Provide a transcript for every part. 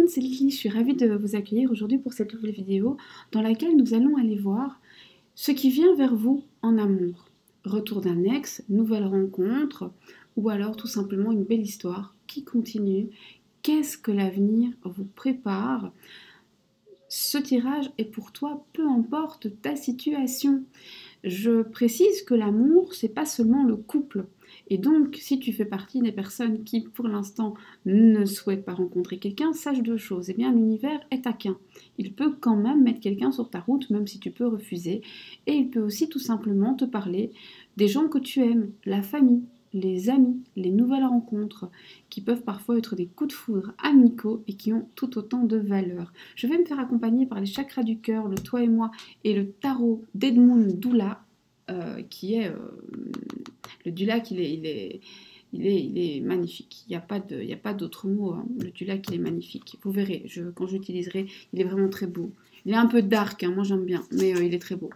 monde, c'est Lily, je suis ravie de vous accueillir aujourd'hui pour cette nouvelle vidéo dans laquelle nous allons aller voir ce qui vient vers vous en amour. Retour d'un ex, nouvelle rencontre ou alors tout simplement une belle histoire qui continue. Qu'est-ce que l'avenir vous prépare? Ce tirage est pour toi, peu importe ta situation. Je précise que l'amour, c'est pas seulement le couple. Et donc, si tu fais partie des personnes qui, pour l'instant, ne souhaitent pas rencontrer quelqu'un, sache deux choses. Eh bien, l'univers est taquin. Il peut quand même mettre quelqu'un sur ta route, même si tu peux refuser. Et il peut aussi tout simplement te parler des gens que tu aimes, la famille, les amis, les nouvelles rencontres, qui peuvent parfois être des coups de foudre amicaux et qui ont tout autant de valeur. Je vais me faire accompagner par les chakras du cœur, le toi et moi, et le tarot d'Edmund Doula, qui est le Dulac, il est magnifique. Il n'y a pas d'autre mot. Hein. Le Dulac, il est magnifique. Vous verrez, quand j'utiliserai, il est vraiment très beau. Il est un peu dark, hein, moi j'aime bien, mais il est très beau.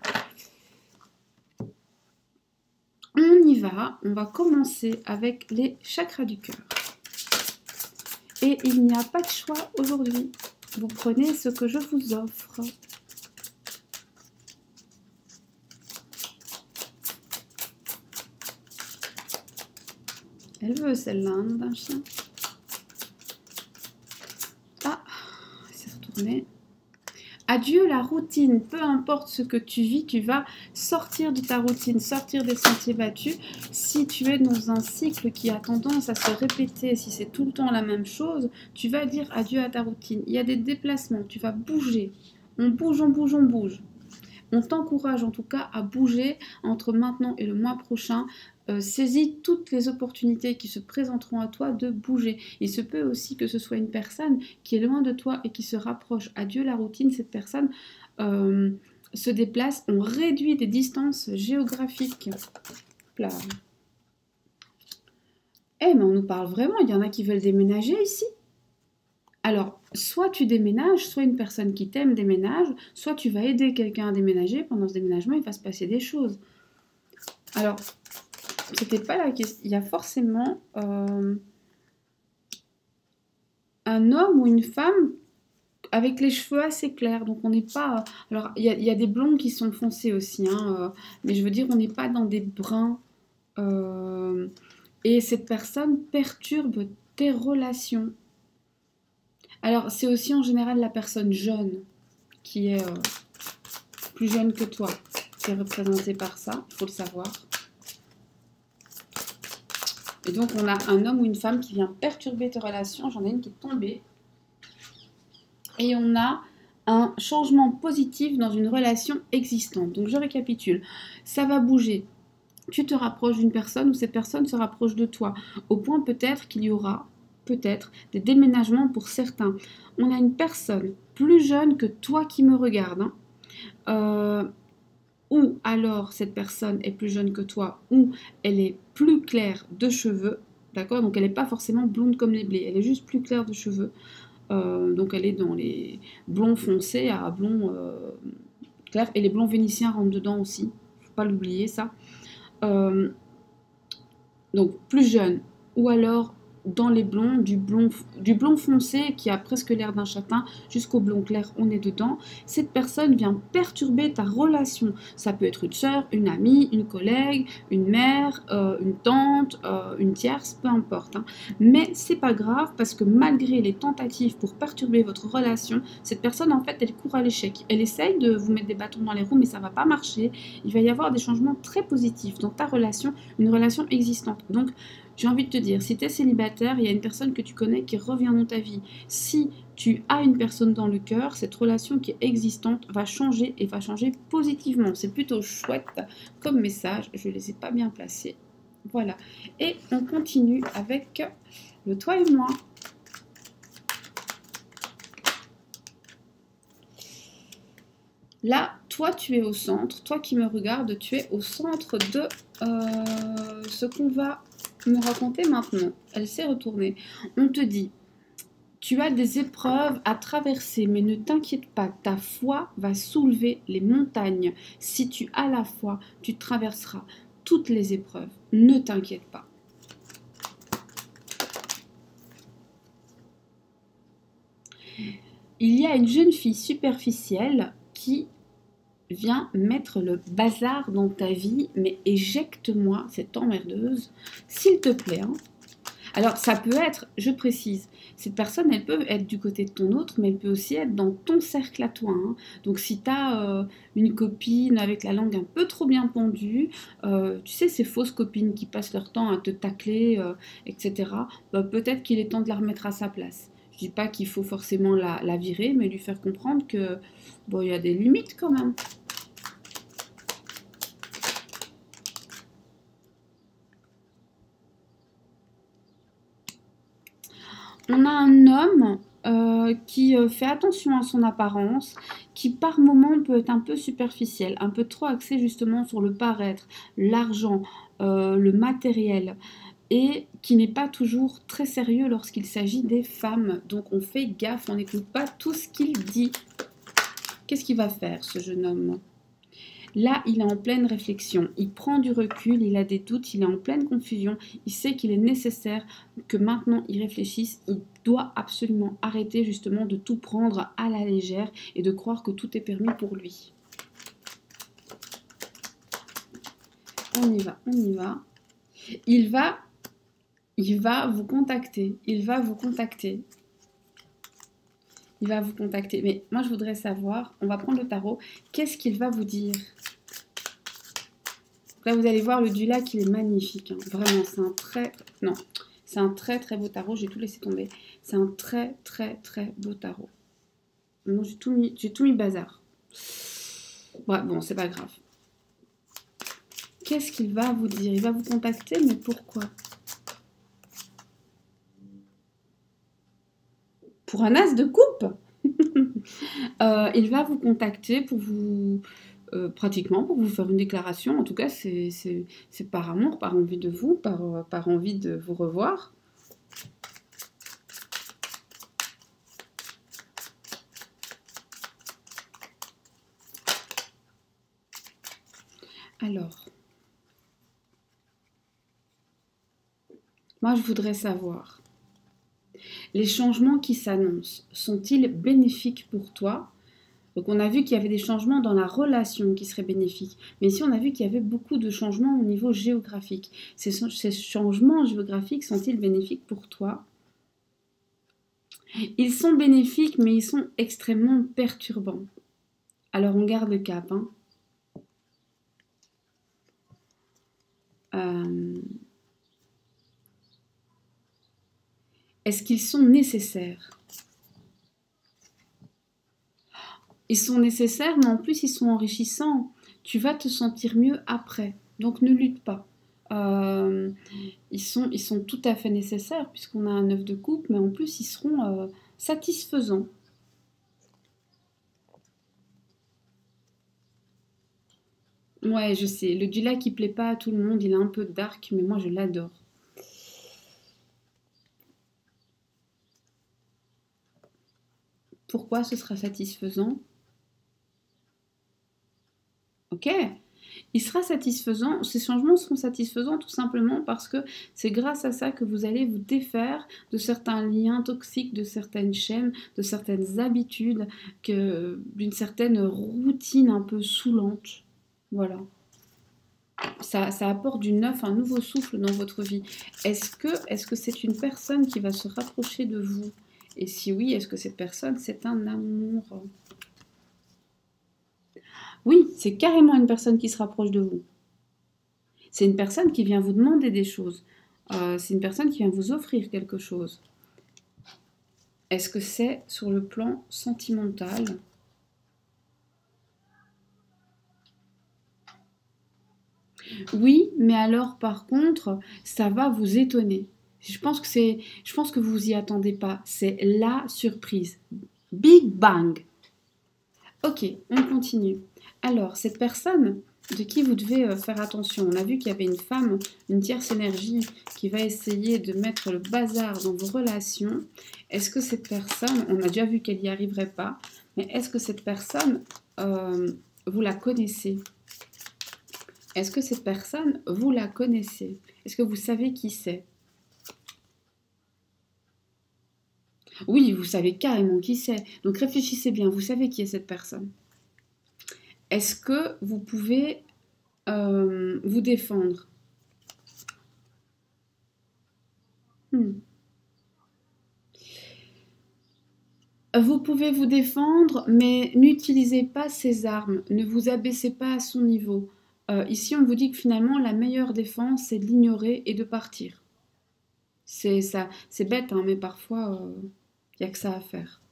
On y va, on va commencer avec les chakras du cœur. Et il n'y a pas de choix aujourd'hui. Vous prenez ce que je vous offre. Elle veut celle-là, hein, d'un chien. Ah, c'est retourné. Adieu la routine, peu importe ce que tu vis, tu vas sortir de ta routine, sortir des sentiers battus. Si tu es dans un cycle qui a tendance à se répéter, si c'est tout le temps la même chose, tu vas dire adieu à ta routine. Il y a des déplacements, tu vas bouger. On bouge, on bouge, on bouge. On t'encourage en tout cas à bouger entre maintenant et le mois prochain. Saisis toutes les opportunités qui se présenteront à toi de bouger. Il se peut aussi que ce soit une personne qui est loin de toi et qui se rapproche. Adieu la routine, cette personne se déplace. On réduit des distances géographiques. Là. Eh mais on nous parle vraiment, il y en a qui veulent déménager ici. Alors, soit tu déménages, soit une personne qui t'aime déménage, soit tu vas aider quelqu'un à déménager. Pendant ce déménagement, il va se passer des choses. Alors, c'était pas la question. Il y a forcément un homme ou une femme avec les cheveux assez clairs. Donc, on n'est pas... Alors, il y a des blonds qui sont foncés aussi, hein, mais je veux dire, on n'est pas dans des bruns. Et cette personne perturbe tes relations. Alors, c'est aussi en général la personne jeune qui est plus jeune que toi, qui est représentée par ça, il faut le savoir. Et donc, on a un homme ou une femme qui vient perturber tes relations. J'en ai une qui est tombée. Et on a un changement positif dans une relation existante. Donc, je récapitule. Ça va bouger. Tu te rapproches d'une personne ou cette personne se rapproche de toi. Au point peut-être qu'il y aura peut-être des déménagements pour certains. On a une personne plus jeune que toi qui me regarde, hein, ou alors cette personne est plus jeune que toi, ou elle est plus claire de cheveux, d'accord? Donc elle n'est pas forcément blonde comme les blés, elle est juste plus claire de cheveux. Donc elle est dans les blonds foncés à blonds clairs, et les blonds vénitiens rentrent dedans aussi, faut pas l'oublier ça. Donc plus jeune, ou alors dans les blonds, du blond foncé qui a presque l'air d'un châtain jusqu'au blond clair, on est dedans. Cette personne vient perturber ta relation. Ça peut être une sœur, une amie, une collègue, une mère, une tante, une tierce, peu importe. Hein. Mais c'est pas grave parce que malgré les tentatives pour perturber votre relation, cette personne en fait elle court à l'échec. Elle essaye de vous mettre des bâtons dans les roues mais ça va pas marcher. Il va y avoir des changements très positifs dans ta relation, une relation existante. Donc j'ai envie de te dire, si tu es célibataire, il y a une personne que tu connais qui revient dans ta vie. Si tu as une personne dans le cœur, cette relation qui est existante va changer et va changer positivement. C'est plutôt chouette comme message. Je ne les ai pas bien placés. Voilà. Et on continue avec le toi et moi. Là, toi, tu es au centre. Toi qui me regardes, tu es au centre de ce qu'on va me raconter maintenant. Elle s'est retournée. On te dit, tu as des épreuves à traverser, mais ne t'inquiète pas, ta foi va soulever les montagnes. Si tu as la foi, tu traverseras toutes les épreuves. Ne t'inquiète pas. Il y a une jeune fille superficielle qui vient mettre le bazar dans ta vie, mais éjecte-moi cette emmerdeuse, s'il te plaît, hein. Alors, ça peut être, je précise, cette personne, elle peut être du côté de ton autre, mais elle peut aussi être dans ton cercle à toi, hein. Donc, si tu as une copine avec la langue un peu trop bien pendue, tu sais, ces fausses copines qui passent leur temps à te tacler, etc., bah, peut-être qu'il est temps de la remettre à sa place. Je dis pas qu'il faut forcément la virer, mais lui faire comprendre que, bon, il y a des limites quand même. On a un homme qui fait attention à son apparence, qui par moments peut être un peu superficiel, un peu trop axé justement sur le paraître, l'argent, le matériel, et qui n'est pas toujours très sérieux lorsqu'il s'agit des femmes. Donc on fait gaffe, on n'écoute pas tout ce qu'il dit. Qu'est-ce qu'il va faire, ce jeune homme ? Là, il est en pleine réflexion, il prend du recul, il a des doutes, il est en pleine confusion, il sait qu'il est nécessaire que maintenant il réfléchisse, il doit absolument arrêter justement de tout prendre à la légère et de croire que tout est permis pour lui. On y va, on y va. Il va vous contacter, il va vous contacter. Il va vous contacter. Mais moi, je voudrais savoir, on va prendre le tarot, qu'est-ce qu'il va vous dire ? Là, vous allez voir le du lac, il est magnifique, hein. Vraiment, c'est un très... Non, c'est un très très beau tarot. J'ai tout laissé tomber. C'est un très très très beau tarot. Non, j'ai tout mis bazar. Ouais, bon, c'est pas grave. Qu'est-ce qu'il va vous dire ? Il va vous contacter, mais pourquoi ? Pour un as de coupe. Il va vous contacter pour vous... pratiquement pour vous faire une déclaration. En tout cas, c'est par amour, par envie de vous, par envie de vous revoir. Alors, moi je voudrais savoir, les changements qui s'annoncent, sont-ils bénéfiques pour toi ? Donc on a vu qu'il y avait des changements dans la relation qui seraient bénéfiques. Mais ici on a vu qu'il y avait beaucoup de changements au niveau géographique. Ces changements géographiques sont-ils bénéfiques pour toi ? Ils sont bénéfiques, mais ils sont extrêmement perturbants. Alors on garde le cap, hein. Est-ce qu'ils sont nécessaires ? Ils sont nécessaires, mais en plus ils sont enrichissants. Tu vas te sentir mieux après. Donc ne lutte pas. Ils sont tout à fait nécessaires puisqu'on a un 9 de coupe, mais en plus ils seront satisfaisants. Ouais, je sais. Le du lac, il plaît pas à tout le monde. Il est un peu dark, mais moi je l'adore. Pourquoi ce sera satisfaisant ? Ok, il sera satisfaisant, ces changements seront satisfaisants tout simplement parce que c'est grâce à ça que vous allez vous défaire de certains liens toxiques, de certaines chaînes, de certaines habitudes, d'une certaine routine un peu saoulante. Voilà. Ça apporte du neuf, un nouveau souffle dans votre vie. Est-ce que c'est une personne qui va se rapprocher de vous ? Et si oui, est-ce que cette personne, c'est un amour ? Oui, c'est carrément une personne qui se rapproche de vous. C'est une personne qui vient vous demander des choses. C'est une personne qui vient vous offrir quelque chose. Est-ce que c'est sur le plan sentimental ? Oui, mais alors par contre, ça va vous étonner. Je pense que vous vous y attendez pas. C'est la surprise. Big Bang. Ok, on continue. Alors, cette personne de qui vous devez faire attention, on a vu qu'il y avait une femme, une tierce énergie qui va essayer de mettre le bazar dans vos relations. Est-ce que cette personne, on a déjà vu qu'elle n'y arriverait pas, mais est-ce que cette personne, vous la connaissez ? Est-ce que cette personne, vous la connaissez ? Est-ce que vous savez qui c'est ? Oui, vous savez carrément qui c'est. Donc réfléchissez bien, vous savez qui est cette personne. Est-ce que vous pouvez vous défendre? Vous pouvez vous défendre, mais n'utilisez pas ses armes. Ne vous abaissez pas à son niveau. Ici, on vous dit que finalement, la meilleure défense, c'est de l'ignorer et de partir. C'est ça, c'est bête, hein, mais parfois, il n'y a que ça à faire.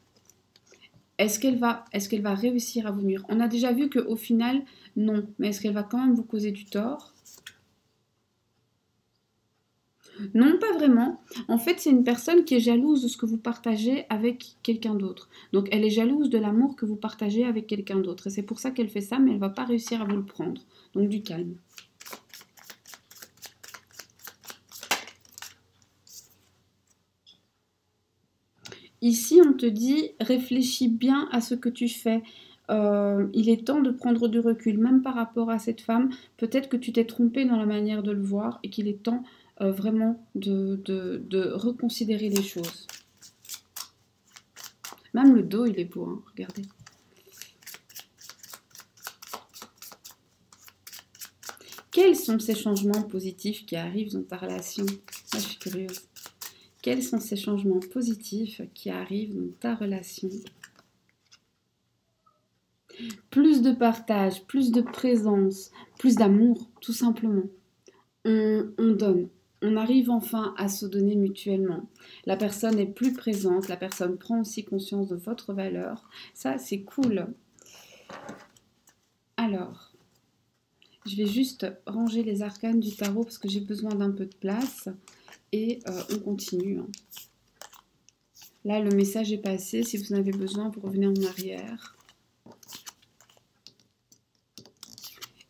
Est-ce qu'elle va réussir à vous nuire? On a déjà vu qu'au final, non. Mais est-ce qu'elle va quand même vous causer du tort? Non, pas vraiment. En fait, c'est une personne qui est jalouse de ce que vous partagez avec quelqu'un d'autre. Donc, elle est jalouse de l'amour que vous partagez avec quelqu'un d'autre. Et c'est pour ça qu'elle fait ça, mais elle ne va pas réussir à vous le prendre. Donc, du calme. Ici, on te dit, réfléchis bien à ce que tu fais. Il est temps de prendre du recul, même par rapport à cette femme. Peut-être que tu t'es trompé dans la manière de le voir et qu'il est temps vraiment de reconsidérer les choses. Même le dos, il est beau, hein, regardez. Quels sont ces changements positifs qui arrivent dans ta relation? Moi, je suis curieuse. Quels sont ces changements positifs qui arrivent dans ta relation? Plus de partage, plus de présence, plus d'amour, tout simplement. On donne. On arrive enfin à se donner mutuellement. La personne est plus présente, la personne prend aussi conscience de votre valeur. Ça, c'est cool. Alors, je vais juste ranger les arcanes du tarot parce que j'ai besoin d'un peu de place. Et on continue. Hein. Là, le message est passé. Si vous en avez besoin, vous revenez en arrière.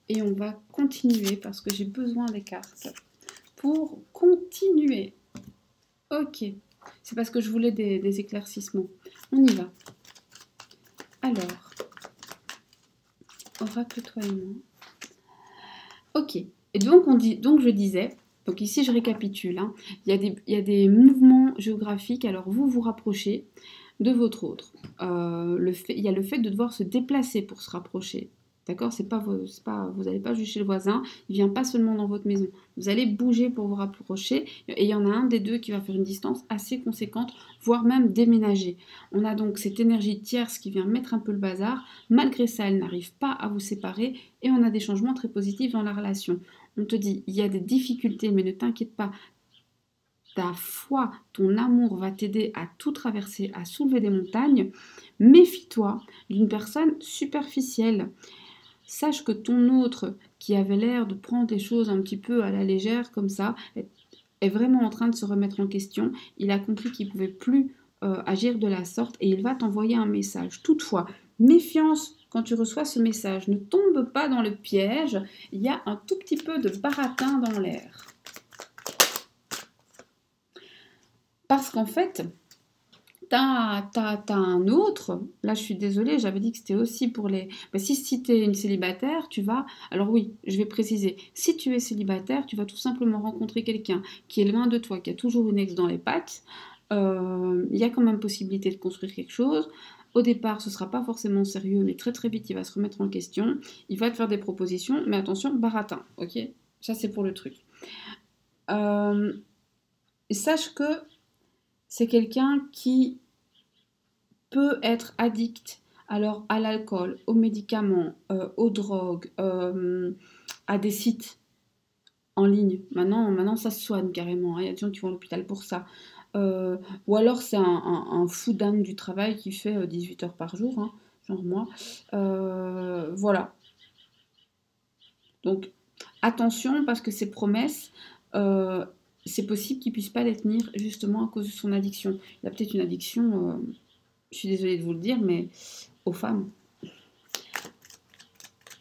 Et on va continuer parce que j'ai besoin des cartes pour continuer. Ok. C'est parce que je voulais des éclaircissements. On y va. Alors, oracle, toi et moi. Ok. Et donc, je disais, donc ici je récapitule, hein, il y a des mouvements géographiques, alors vous vous rapprochez de votre autre. Il y a le fait de devoir se déplacer pour se rapprocher. D'accord? Vous n'allez pas juste chez le voisin, il ne vient pas seulement dans votre maison. Vous allez bouger pour vous rapprocher et il y en a un des deux qui va faire une distance assez conséquente, voire même déménager. On a donc cette énergie tierce qui vient mettre un peu le bazar. Malgré ça, elle n'arrive pas à vous séparer et on a des changements très positifs dans la relation. On te dit, il y a des difficultés, mais ne t'inquiète pas, ta foi, ton amour va t'aider à tout traverser, à soulever des montagnes. Méfie-toi d'une personne superficielle. Sache que ton autre, qui avait l'air de prendre les choses un petit peu à la légère, comme ça, est vraiment en train de se remettre en question. Il a compris qu'il ne pouvait plus agir de la sorte et il va t'envoyer un message. Toutefois, méfiance quand tu reçois ce message. Ne tombe pas dans le piège. Il y a un tout petit peu de baratin dans l'air. Parce qu'en fait, t'as un autre, là je suis désolée, j'avais dit que c'était aussi pour les... Ben, si tu es une célibataire, tu vas... Alors oui, je vais préciser, si tu es célibataire, tu vas tout simplement rencontrer quelqu'un qui est loin de toi, qui a toujours une ex dans les pattes. Il y a quand même possibilité de construire quelque chose. Au départ, ce ne sera pas forcément sérieux, mais très très vite, il va se remettre en question. Il va te faire des propositions, mais attention, baratin, ok? Ça, c'est pour le truc. Sache que c'est quelqu'un qui peut être addict alors à l'alcool, aux médicaments, aux drogues, à des sites en ligne. Maintenant ça se soigne carrément. Hein. Il y a des gens qui vont à l'hôpital pour ça. Ou alors c'est un fou dingue du travail qui fait 18 heures par jour, hein, genre moi. Voilà. Donc attention parce que ces promesses, c'est possible qu'il ne puisse pas les tenir justement à cause de son addiction. Il a peut-être une addiction, je suis désolée de vous le dire, mais aux femmes.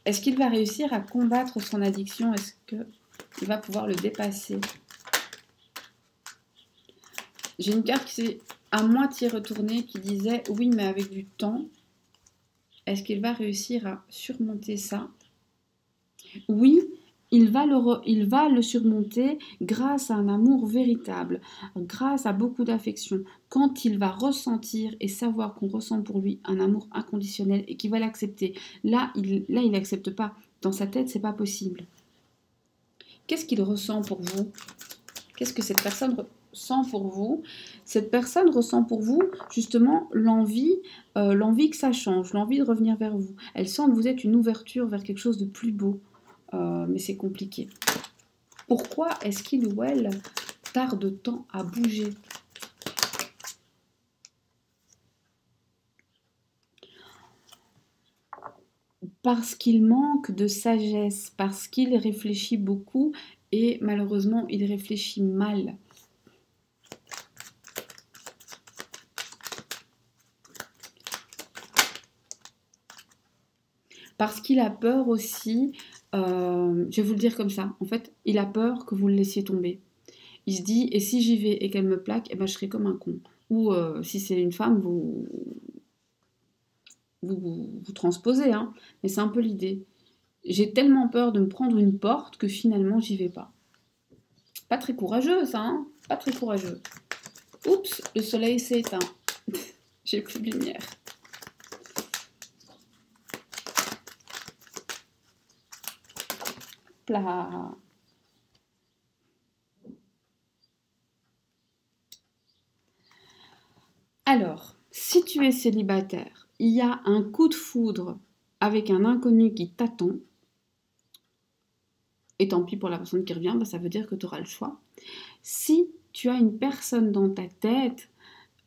Est-ce qu'il va réussir à combattre son addiction? Est-ce qu'il va pouvoir le dépasser? J'ai une carte qui s'est à moitié retournée qui disait « Oui, mais avec du temps, est-ce qu'il va réussir à surmonter ça ?» Oui, il va le surmonter grâce à un amour véritable, grâce à beaucoup d'affection. Quand il va ressentir et savoir qu'on ressent pour lui un amour inconditionnel et qu'il va l'accepter, là, il n'accepte pas. Dans sa tête, c'est pas possible. Qu'est-ce qu'il ressent pour vous? Qu'est-ce que cette personne ressent pour vous? Cette personne ressent pour vous justement l'envie que ça change, l'envie de revenir vers vous. Elle sent que vous êtes une ouverture vers quelque chose de plus beau, mais c'est compliqué. Pourquoi est-ce qu'il ou elle tarde tant à bouger? Parce qu'il manque de sagesse, parce qu'il réfléchit beaucoup et malheureusement il réfléchit mal. Parce qu'il a peur aussi, je vais vous le dire comme ça, en fait, il a peur que vous le laissiez tomber. Il se dit, et si j'y vais et qu'elle me plaque, eh ben, je serai comme un con. Ou si c'est une femme, vous transposez, hein, mais c'est un peu l'idée. J'ai tellement peur de me prendre une porte que finalement, j'y vais pas. Pas très courageux, ça, hein, pas très courageux. Oups, le soleil s'est éteint. J'ai plus de lumière. Plat. Alors, si tu es célibataire, il y a un coup de foudre avec un inconnu qui t'attend, et tant pis pour la personne qui revient, bah, ça veut dire que tu auras le choix. Si tu as une personne dans ta tête,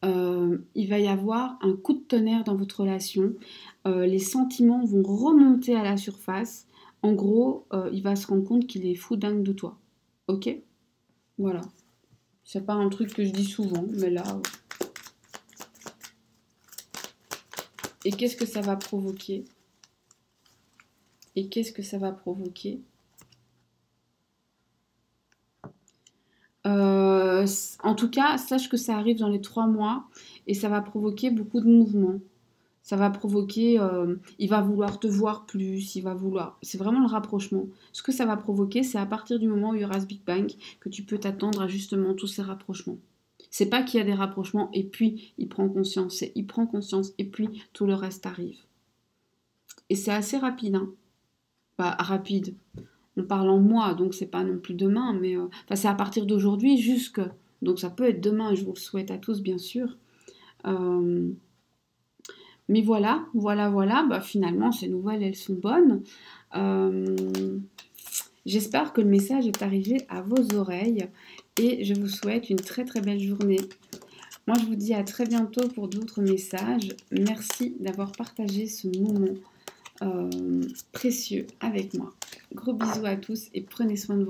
il va y avoir un coup de tonnerre dans votre relation, les sentiments vont remonter à la surface. En gros, il va se rendre compte qu'il est fou dingue de toi. Ok? Voilà. C'est pas un truc que je dis souvent, mais là... Et qu'est-ce que ça va provoquer? Et qu'est-ce que ça va provoquer? En tout cas, sache que ça arrive dans les 3 mois et ça va provoquer beaucoup de mouvements. Ça va provoquer, il va vouloir te voir plus, il va vouloir... C'est vraiment le rapprochement. Ce que ça va provoquer, c'est à partir du moment où il y aura ce Big Bang que tu peux t'attendre à justement tous ces rapprochements. C'est pas qu'il y a des rapprochements et puis il prend conscience, c'est il prend conscience et puis tout le reste arrive. Et c'est assez rapide, hein. Bah, rapide. On parle en mois, donc c'est pas non plus demain, mais c'est à partir d'aujourd'hui jusque. Donc ça peut être demain, je vous le souhaite à tous, bien sûr. Mais voilà, bah, finalement, ces nouvelles, elles sont bonnes. J'espère que le message est arrivé à vos oreilles et je vous souhaite une très très belle journée. Moi, je vous dis à très bientôt pour d'autres messages. Merci d'avoir partagé ce moment précieux avec moi. Gros bisous à tous et prenez soin de vous.